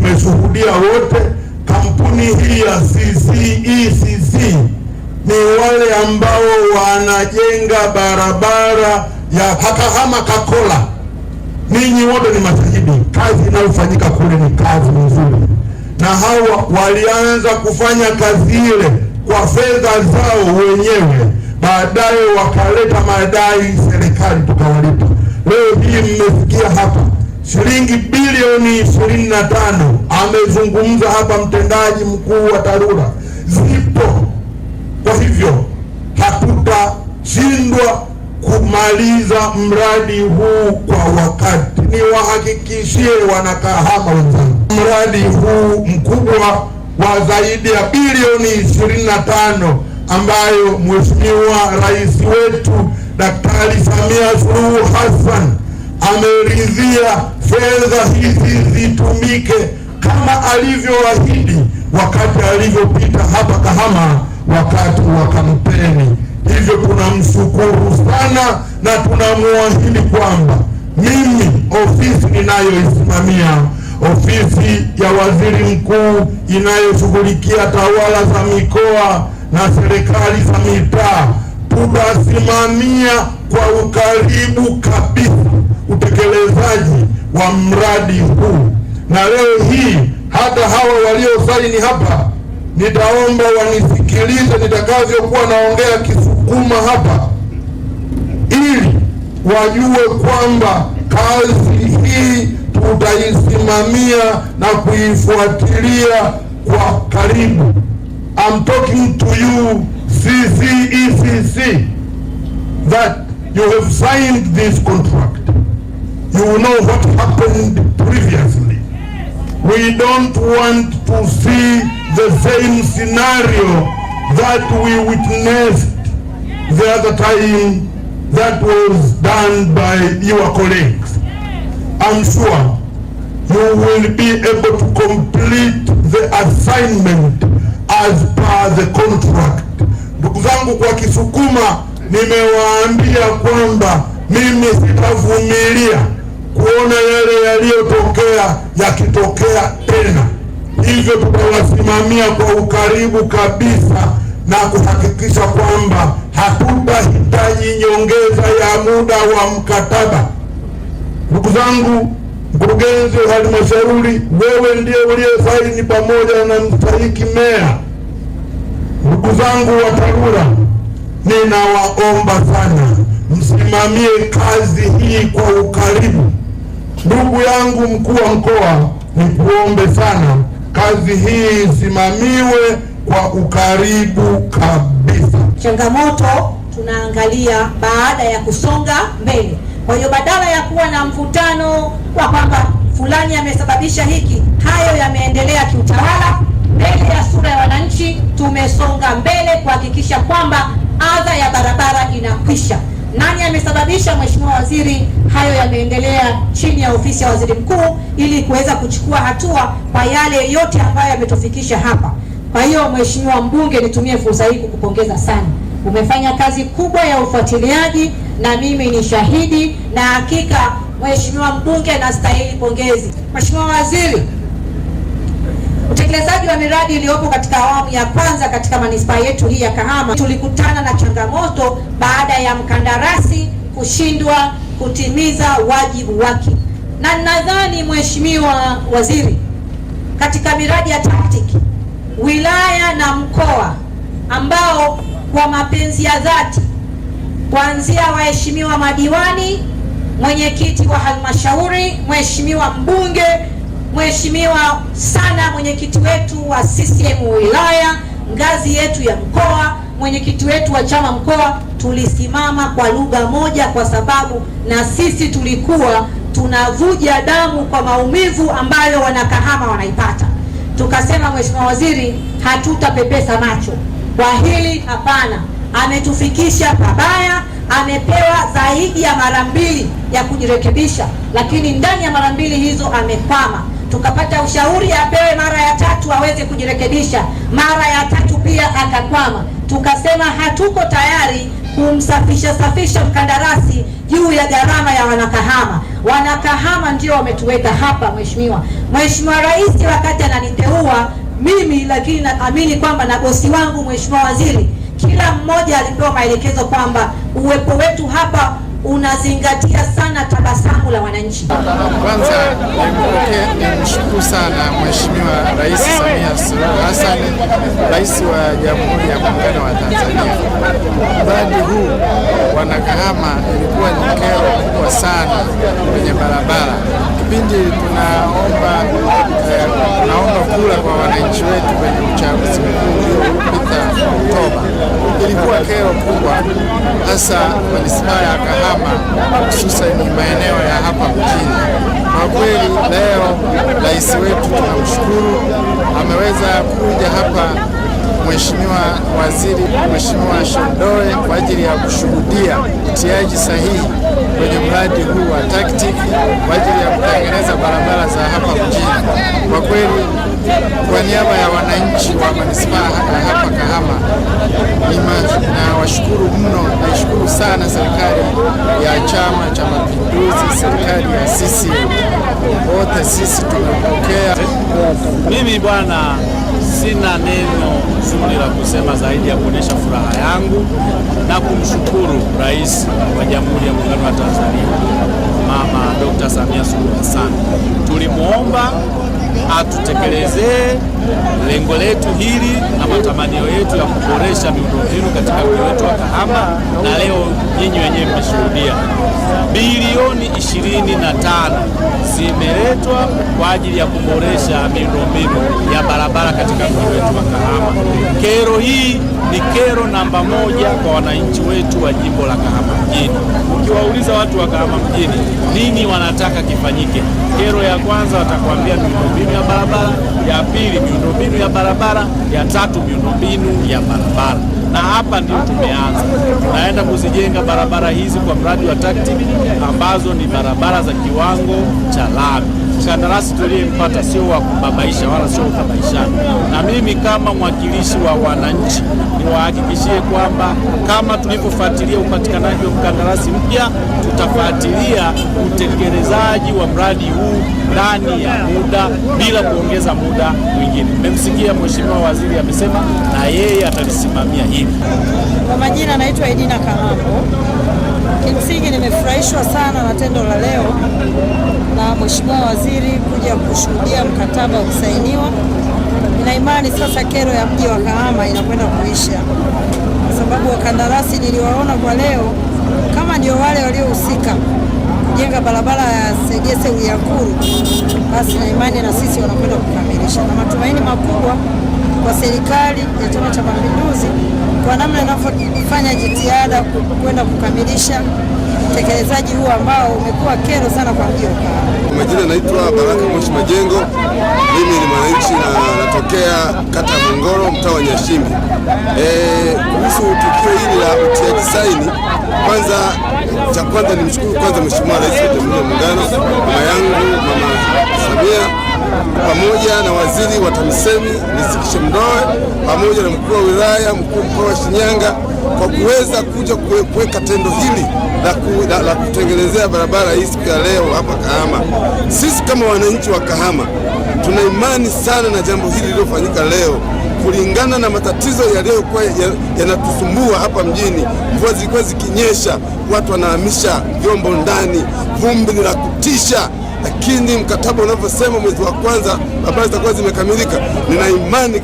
tumeshuhudia wote. Kampuni hii ya CCECC ni wale ambao wanajenga barabara ya Kahama Kakola. Ninyi wote ni mashahidi, kazi inayofanyika kule ni kazi nzuri, na hawa walianza kufanya kazi ile kwa fedha zao wenyewe, baadaye wakaleta madai serikali tukawalipa. Leo hii mmesikia hapa shilingi bilioni 25 amezungumza hapa mtendaji mkuu wa TARURA zipo. Kwa hivyo hatutashindwa kumaliza mradi huu kwa wakati. Niwahakikishie wanakahama wenzangu, mradi huu mkubwa wa zaidi ya bilioni 25 ambayo Mheshimiwa Rais wetu Daktari Samia Suluhu Hassan ameridhia fedha hizi zitumike kama alivyoahidi wakati alivyopita hapa Kahama wakati wa kampeni. Hivyo tunamshukuru sana na tunamwahidi kwamba mimi ofisi ninayoisimamia, ofisi ya waziri mkuu inayoshughulikia tawala za mikoa na serikali za mitaa, tutasimamia kwa ukaribu kabisa utekelezaji wa mradi huu. Na leo hii hata hawa waliosaini hapa, nitaomba wanisikilize nitakavyokuwa naongea Kisukuma hapa, ili wajue kwamba kazi hii tutaisimamia na kuifuatilia kwa karibu. I'm talking to you CCECC that you have signed this contract. You know what happened previously. We don't want to see the same scenario that we witnessed the other time that was done by your colleagues. I'm sure you will be able to complete the assignment as per the contract. Ndugu zangu, kwa Kisukuma nimewaambia kwamba mimi sitavumilia kuona yale yaliyotokea yakitokea tena. Hivyo tutawasimamia kwa ukaribu kabisa na kuhakikisha kwamba hatutahitaji nyongeza ya muda wa mkataba. Ndugu zangu, mkurugenzi wa halmashauri, wewe ndiye uliyesaini pamoja na mstahiki meya. Ndugu zangu wa TARURA, ninawaomba sana msimamie kazi hii kwa ukaribu. Ndugu yangu mkuu wa mkoa, nikuombe sana kazi hii isimamiwe kwa ukaribu kabisa. Changamoto tunaangalia baada ya kusonga mbele. Kwa hiyo badala ya kuwa na mvutano wa kwamba fulani amesababisha hiki, hayo yameendelea kiutawala mbele ya sura ya wananchi. Tumesonga mbele kuhakikisha kwamba adha ya barabara inakwisha. Nani amesababisha? Mheshimiwa Waziri, hayo yameendelea chini ya ofisi ya Waziri Mkuu ili kuweza kuchukua hatua kwa yale yote ambayo yametufikisha hapa. Kwa hiyo Mheshimiwa Mbunge, nitumie fursa hii kukupongeza sana. Umefanya kazi kubwa ya ufuatiliaji na mimi ni shahidi, na hakika Mheshimiwa Mbunge anastahili pongezi. Mheshimiwa Waziri, utekelezaji wa miradi iliyopo katika awamu ya kwanza katika manispaa yetu hii ya Kahama, tulikutana na changamoto baada ya mkandarasi kushindwa kutimiza wajibu wake. Na nadhani Mheshimiwa Waziri, katika miradi ya TACTIC wilaya na mkoa, ambao kwa mapenzi ya dhati kuanzia waheshimiwa madiwani, mwenyekiti wa halmashauri, Mheshimiwa Mbunge, Mheshimiwa sana mwenyekiti wetu wa CCM wilaya, ngazi yetu ya mkoa, mwenyekiti wetu wa chama mkoa, tulisimama kwa lugha moja, kwa sababu na sisi tulikuwa tunavuja damu kwa maumivu ambayo wanakahama wanaipata. Tukasema, Mheshimiwa Waziri, hatutapepesa macho kwa hili, hapana. Ametufikisha pabaya, amepewa zaidi ya mara 2 ya kujirekebisha, lakini ndani ya mara 2 hizo amekwama. Tukapata ushauri apewe mara ya 3 aweze kujirekebisha, mara ya 3 pia akakwama. Tukasema hatuko tayari kumsafisha mkandarasi juu ya gharama ya wanakahama. Wanakahama ndio wametuweka hapa. Mheshimiwa Rais wakati ananiteua mimi, lakini naamini kwamba na bosi wangu Mheshimiwa Waziri, kila mmoja alipewa maelekezo kwamba uwepo wetu hapa unazingatia sana tabasamu la wananchi. Kwanza nimshukuru sana Mheshimiwa Rais Samia Suluhu Hassan, Rais wa Jamhuri ya Muungano wa Tanzania. Mradi huu Wanakahama ilikuwa ni kero kubwa sana kwenye barabara. Kipindi tunaomba kura kwa wananchi wetu kwenye uchaguzi mkuu uliopita Oktoba, ilikuwa kero kubwa hasa manispaa ya Kahama, hususan maeneo ya hapa mjini. Kwa kweli leo rais wetu tunamshukuru, ameweza kuja hapa Mheshimiwa Waziri, Mheshimiwa Shondoe, kwa ajili ya kushuhudia utiaji sahihi kwenye mradi huu wa TACTIC kwa ajili ya kutengeneza barabara za hapa mjini. Kwa kweli kwa niaba ya wananchi wa manispaa ya hapa Kahama nawashukuru mno. Naishukuru sana serikali ya Chama cha Mapinduzi, serikali ya CCM, wote sisi tumepokea. Mimi bwana, sina neno zuri la kusema zaidi ya kuonesha furaha yangu na kumshukuru Rais wa Jamhuri ya Muungano wa Tanzania Mama Dr. Samia Suluhu Hassan. Tulimuomba atutekelezee lengo letu hili na matamanio yetu ya kuboresha miundombinu katika mji wetu wa Kahama, na leo nyinyi wenyewe mmeshuhudia bilioni 25 zimeletwa kwa ajili ya kuboresha miundombinu ya barabara katika mji wetu wa Kahama. Kero hii ni kero namba 1 kwa wananchi wetu wa jimbo la Kahama mjini. Ukiwauliza watu wa Kahama mjini nini wanataka kifanyike, kero ya kwanza watakwambia miundombinu ya barabara, ya pili miundombinu ya barabara, ya tatu miundombinu ya barabara. Na hapa ndio tumeanza, tunaenda kuzijenga barabara hizi kwa mradi wa TACTIC ambazo ni barabara za kiwango cha lami. Kandarasi tuliyempata sio wa kubabaisha wala sio kubabaishana, na mimi kama mwakilishi wa wananchi niwahakikishie kwamba kama tulivyofuatilia upatikanaji wa mkandarasi mpya, tutafuatilia utekelezaji wa mradi huu ndani ya muda bila kuongeza muda mwingine. Mmemsikia Mheshimiwa Waziri amesema na yeye atalisimamia hili. Kwa majina naitwa Edina Kahambo. Kimsingi nimefurahishwa sana na tendo la leo na Mheshimiwa Waziri kuja kushuhudia mkataba ukisainiwa. Nina imani sasa kero ya mji wa Kahama inakwenda kuisha, kwa sababu wakandarasi niliwaona kwa leo kama ndio wale waliohusika kujenga barabara ya Segese Uyakuru, basi na imani na sisi wanakwenda kukamilisha, na matumaini makubwa kwa serikali ya Chama cha Mapinduzi kwa namna inavyofanya jitihada kwenda kukamilisha utekelezaji huu ambao umekuwa kero sana kwa mji wa Kahama. Majina naitwa Baraka Moshi Majengo. Mimi ni mwananchi na natokea kata ya Mongoro, mtaa wa Nyashimbi. Kuhusu tukio hili la utiaji saini, kwanza nimshukuru kwanza Mheshimiwa Rais wa Jamhuri ya Muungano, mama yangu Mama Samia, pamoja na waziri wa TAMISEMI Riziki Shemdoe, pamoja na mkuu wa wilaya, mkuu mkoa wa Shinyanga, kwa kuweza kuja kuweka tendo hili la kutengenezea barabara hii siku ya leo hapa Kahama. Sisi kama wananchi wa Kahama tuna imani sana na jambo hili lililofanyika leo, kulingana na matatizo yaliyokuwa yanatusumbua hapa mjini. Mvua zilikuwa zikinyesha, watu wanahamisha vyombo ndani, vumbi ni la kutisha, lakini mkataba unavyosema mwezi wa kwanza barabara zitakuwa zimekamilika. Nina imani